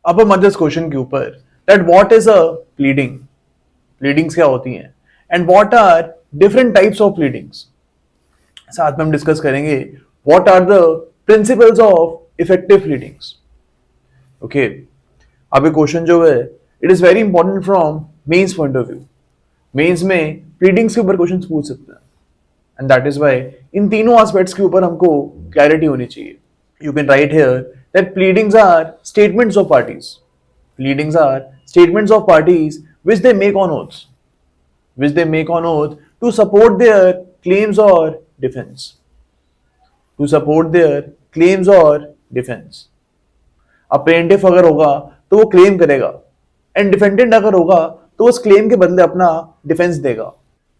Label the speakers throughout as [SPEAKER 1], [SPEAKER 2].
[SPEAKER 1] अब हम आते हैं इस क्वेश्चन के ऊपर that what is a pleading, pleadings क्या होती हैं and what are different types of pleadings. साथ में हम डिस्कस करेंगे what are the principles of effective pleadings. Okay, अब ये क्वेश्चन जो है it is very important from mains point of view. Mains में प्लीडिंग्स के ऊपर क्वेश्चन पूछ सकते हैं एंड दैट इज वाई इन तीनों एस्पेक्ट्स के ऊपर हमको क्लैरिटी होनी चाहिए। You can write here that pleadings are statements of parties. Pleadings are statements of parties which they make on oath, to support their claims or defense. To support their claims or defense. अब plaintiff अगर होगा तो वो claim करेगा and defendant अगर होगा तो उस क्लेम के बदले अपना डिफेंस देगा।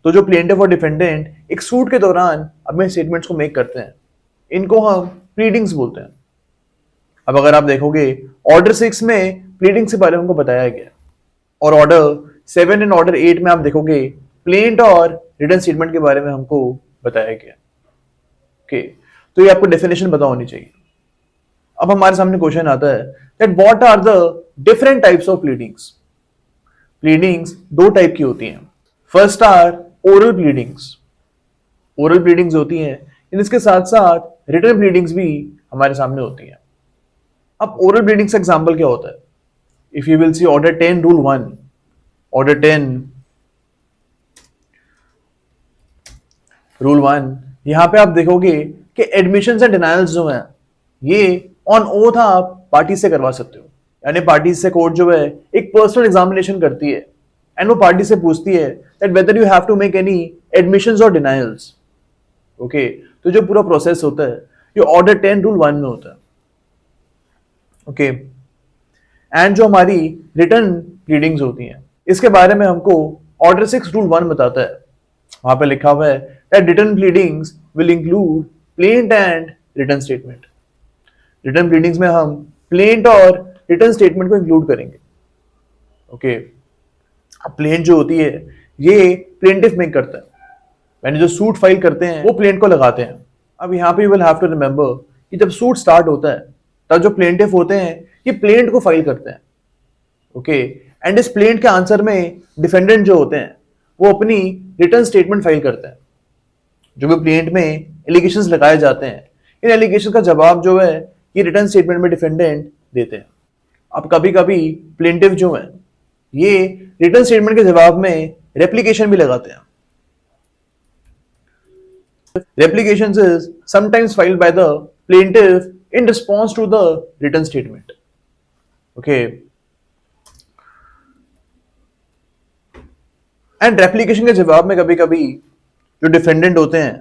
[SPEAKER 1] तो जो प्लेंटिफ और डिफेंडेंट एक सूट के दौरान अपने स्टेटमेंट्स को मेक करते हैं इनको हम प्लीडिंग्स बोलते हैं। अब अगर आप देखोगे ऑर्डर 6 में प्लीडिंग्स के बारे में हमको बताया गया और ऑर्डर 7 एंड ऑर्डर 8 में आप देखोगे प्लेंट और रिटन स्टेटमेंट के बारे में हमको बताया गया। ओके, तो ये आपको डेफिनेशन पता होनी चाहिए। अब हमारे सामने क्वेश्चन आता है that what are the different types of pleadings. Pleadings दो टाइप की होती हैं। First are oral pleadings. Oral pleadings होती हैं, इसके साथ साथ रिटन प्लीडिंग्स भी हमारे सामने होती हैं। अब ओरल प्लीडिंग्स का एग्जांपल क्या होता है? If you will see order 10 rule 1, order 10 rule 1, यहां पे आप देखोगे कि एडमिशंस एंड डिनायल्स जो हैं ये ऑन ओथ आप पार्टी से करवा सकते हो। यानी पार्टी से कोर्ट जो है एक पर्सनल एग्जामिनेशन करती है एंड वो पार्टी से पूछती है that whether you have to make any admissions और डिनायल्स। ओके, तो जो पूरा प्रोसेस होता है ये ऑर्डर 10 रूल 1 में होता है। ओके, एंड जो हमारी रिटर्न प्लीडिंग्स होती हैं इसके बारे में हमको ऑर्डर 6 रूल 1 बताता है। वहां पे लिखा हुआ है that return pleadings will include plaint and return statement. Return pleadings में हम प्लेंट और रिटर्न स्टेटमेंट को इंक्लूड करेंगे। ओके, अब प्लेंट जो होती है ये प्लेंटिफ मेक करता है, यानी जो सूट फाइल करते हैं वो प्लेंट को लगाते हैं। अब यहाँ पे you will have to remember कि जब सूट स्टार्ट होता है तब जो प्लेंटिफ होते हैं ये प्लेंट को फाइल करते हैं। ओके, एंड इस प्लेंट के आंसर में डिफेंडेंट जो होते हैं वो अपनी रिटर्न स्टेटमेंट फाइल करते हैं। जो भी प्लेंट में एलिगेशंस लगाए जाते हैं इन एलिगेशन का जवाब जो है ये रिटर्न स्टेटमेंट में डिफेंडेंट देते हैं। अब कभी कभी प्लेंटिफ जो है ये रिटर्न स्टेटमेंट के जवाब में रेप्लिकेशन भी लगाते हैं। Replications is sometimes filed by the plaintiff in response to the written statement. Okay. And replication के जवाब में कभी कभी जो डिफेंडेंट होते हैं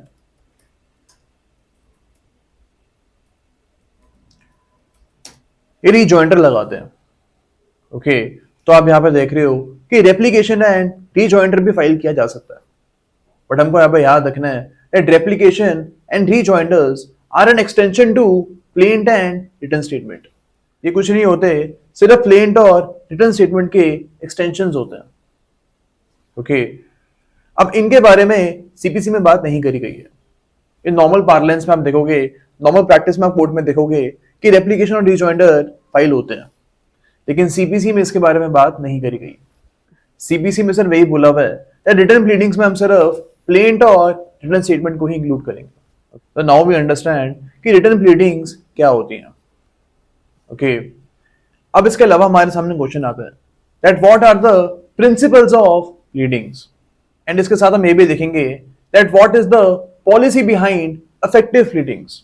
[SPEAKER 1] ये रीजॉइंटर लगाते हैं। ओके, तो आप यहां पे देख रहे हो कि रेप्लिकेशन एंड रीजॉइंटर भी फाइल किया जा सकता है, बट हमको यहां पे याद रखना है that replication and rejoinders are an extension to plaint and written statement. ये कुछ नहीं होते, सिर्फ plaint और written statement के extensions होते हैं। ओके, अब इनके बारे में सीपीसी में बात नहीं करी गई है। इन नॉर्मल पार्लेंस में आप देखोगे, नॉर्मल प्रैक्टिस में आप कोर्ट में देखोगे कि रेप्लिकेशन और रिजॉइंडर फाइल होते हैं, लेकिन सीपीसी में इसके बारे में बात नहीं करी गई। सीपीसी में सिर्फ वही बोला हुआ है रिटर्न प्लीडिंग्स में हम सिर्फ प्लेंट और रिटर्न स्टेटमेंट को ही इंक्लूड करेंगे। तो नाउ वी अंडरस्टैंड कि रिटर्न प्लीडिंग्स क्या होती हैं। ओके, अब इसके अलावा हमारे सामने क्वेश्चन आता है that what are the principles of pleadings, and इसके साथ हम ये भी देखेंगे that what is the policy behind effective pleadings.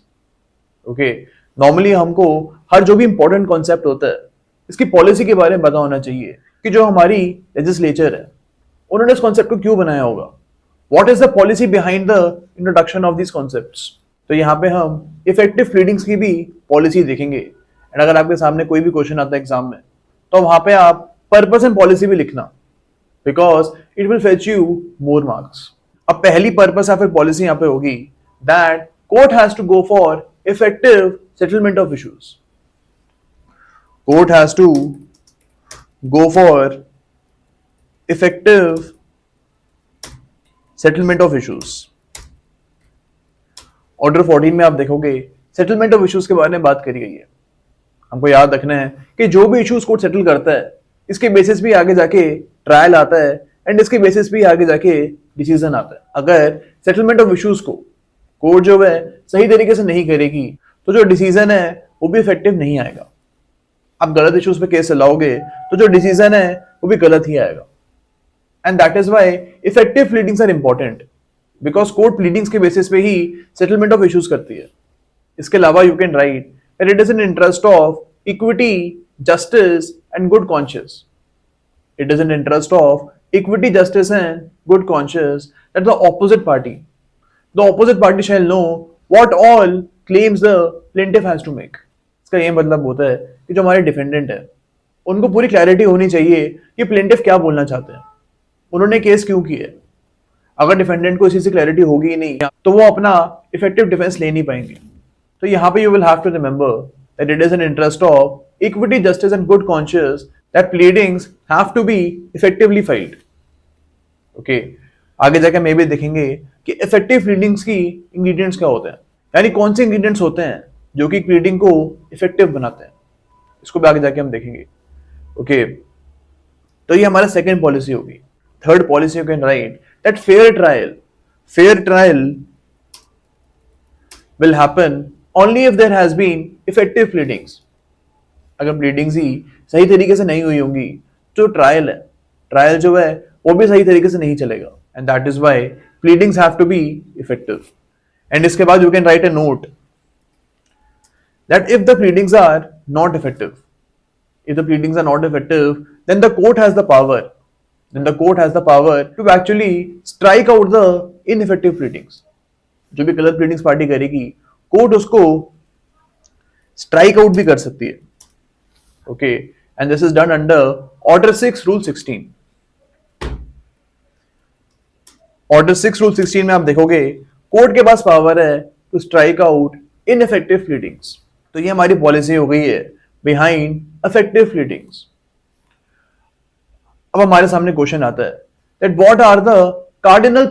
[SPEAKER 1] Okay, normally हमको हर जो भी इंपॉर्टेंट कॉन्सेप्ट होता है इसकी पॉलिसी के बारे में पता होना चाहिए कि जो हमारी लेजिस्लेचर है उन्होंने इस कॉन्सेप्ट को क्यों बनाया होगा। What is the policy behind the introduction of these concepts? तो यहाँ पे हम इफेक्टिव प्लीडिंग्स की भी पॉलिसी देखेंगे। एंड अगर आपके सामने कोई भी क्वेश्चन आता है एग्जाम में तो वहां पे आप पर्पस एंड पॉलिसी भी लिखना, because it will fetch you more marks. अब पहली पर्पस या फिर पॉलिसी यहाँ पे होगी that court has to go for effective settlement of issues. Court has to go for effective settlement of issues. Order 14 में आप देखोगे सेटलमेंट ऑफ इश्यूज के बारे में बात करी गई है। हमको याद रखना है कि जो भी इश्यूज कोर्ट सेटल करता है इसके बेसिस भी आगे जाके ट्रायल आता है एंड इसके बेसिस भी आगे जाके डिसीजन आता है। अगर सेटलमेंट ऑफ इश्यूज को कोर्ट जो है सही तरीके से नहीं करेगी तो जो डिसीजन है वो भी इफेक्टिव नहीं आएगा। आप गलत इश्यूज पे केस चलाओगे तो जो डिसीजन है वो भी गलत ही आएगा। And that is why effective pleadings are important, because court pleadings के बेसिस पे ही सेटलमेंट ऑफ इश्यूज करती है। इसके अलावा you can write that it is in interest of equity, justice and good conscious. It is in interest of equity, justice, and good conscience that the opposite party shall know what all claims the plaintiff has to make. इसका ये मतलब होता है कि जो हमारे defendant है उनको पूरी क्लैरिटी होनी चाहिए कि प्लेंटिफ क्या बोलना चाहते हैं, उन्होंने केस क्यों किया है। अगर डिफेंडेंट को इसी से क्लैरिटी होगी ही नहीं तो वो अपना इफेक्टिव डिफेंस ले नहीं पाएंगे। तो यहाँ पे you will have to remember that it is in interest of equity, justice and good conscious that pleadings have to be effectively filed. Okay, आगे जाके मैं भी देखेंगे कि effective pleadings की ingredients क्या होते हैं, यानी कौन से ingredients होते हैं जो कि pleading को effective बनाते हैं, इसको भी आगे जाके हम देखेंगे। Okay, तो ये हमारा second policy होगी। Third policy you can write that fair trial will happen only if there has been effective pleadings. अगर प्लीडिंग्स ही सही तरीके से नहीं हुई होंगी तो ट्रायल जो है वो भी सही तरीके से नहीं चलेगा। And that is why pleadings have to be effective. And इसके बाद you can write a note that if the pleadings are not effective, then the court has the power to actually strike out the ineffective pleadings. जो भी गलत pleadings party करेगी court उसको strike out भी कर सकती है। Okay, and this is done under Order 6, Rule 16. Order 6, Rule 16 में आप देखोगे कोर्ट के पास पावर है to strike out ineffective pleadings. तो ये हमारी पॉलिसी हो गई है बिहाइंड इफेक्टिव प्लीडिंग्स। अब हमारे सामने क्वेश्चन आता है that what are the cardinal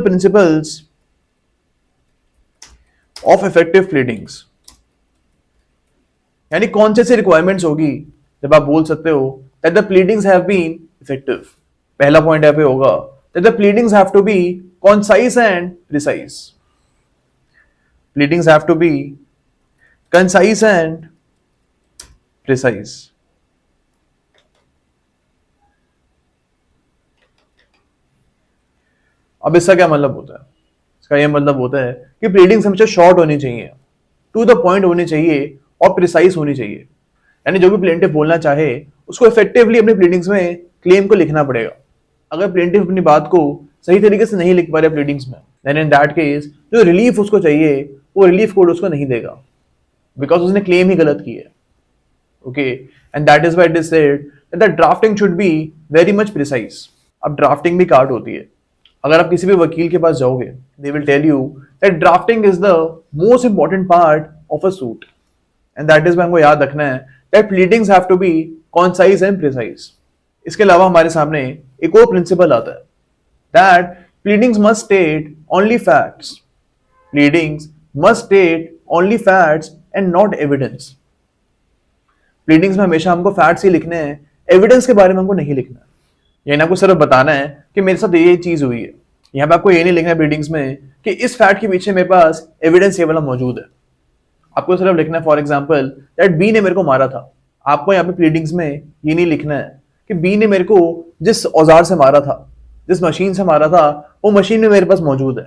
[SPEAKER 1] principles of effective pleadings, यानी कौन से रिक्वायरमेंट्स होगी जब आप बोल सकते हो that the pleadings have been effective. पहला पॉइंट यहाँ पे होगा that the pleadings have to be concise and precise. Pleadings have to be concise and precise. अब इसका क्या मतलब होता है? इसका यह मतलब होता है कि प्लीडिंग्स हमेशा शॉर्ट होनी चाहिए, टू द पॉइंट होनी चाहिए और प्रिसाइज होनी चाहिए। यानी जो भी प्लेंटिफ बोलना चाहे उसको इफेक्टिवली अपने प्लीडिंग्स में क्लेम को लिखना पड़ेगा। अगर प्लेंटिफ अपनी बात को सही तरीके से नहीं लिख पा रहे प्लीडिंग्स में, देन इन दैट केस जो रिलीफ उसको चाहिए वो रिलीफ कोड उसको नहीं देगा, बिकॉज उसने क्लेम ही गलत की है। Okay, and that is why it is said that the drafting should be very much precise. अब ड्राफ्टिंग भी कार्ड होती है। अगर आप किसी भी वकील के पास जाओगे they will tell you that drafting is the most important part of a suit. And that is why हमको याद रखना है that pleadings have to be concise and precise. इसके अलावा हमारे सामने एक और प्रिंसिपल आता है that pleadings must state only facts. Pleadings must state only facts and not evidence. Pleadings में हमेशा हमको फैक्ट्स ही लिखने हैं, एविडेंस के बारे में हमको नहीं लिखना है। यानी आपको सिर्फ बताना है कि मेरे साथ ये चीज हुई है। यहाँ पे आपको ये नहीं लिखना है प्लीडिंग्स में कि इस फैक्ट के पीछे मेरे पास एविडेंस ये वाला मौजूद है। आपको सिर्फ लिखना है फॉर एग्जाम्पल दैट बी ने मेरे को मारा था। आपको यहाँ पे प्लीडिंग्स में ये नहीं लिखना है कि बी ने मेरे को जिस औजार से मारा था, जिस मशीन से मारा था, वो मशीन में मेरे पास मौजूद है।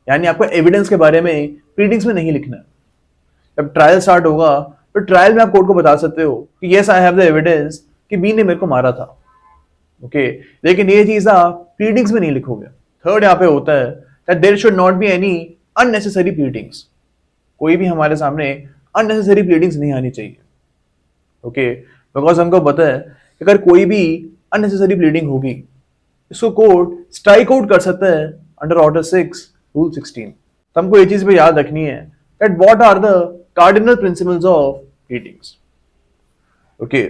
[SPEAKER 1] यानी आपको एविडेंस के बारे में प्लीडिंग्स में नहीं लिखना है। जब ट्रायल स्टार्ट होगा तो ट्रायल में आप कोर्ट को बता सकते हो कि yes I have the evidence कि बी ने मेरे को मारा था। ओके, लेकिन ये चीज आप प्लीडिंग्स में नहीं लिखोगे। थर्ड यहाँ पे होता है that there should not be any unnecessary pleadings. कोई भी हमारे सामने अननेसेसरी प्लीडिंग्स नहीं आनी चाहिए। ओके, बिकॉज हमको पता है कि अगर कोई भी अननेसेसरी प्लीडिंग होगी इसको कोर्ट स्ट्राइक आउट कर सकता है अंडर ऑर्डर 6 रूल 16। तो हमको ये चीज भी याद रखनी है that what are the cardinal principles of pleadings. Okay,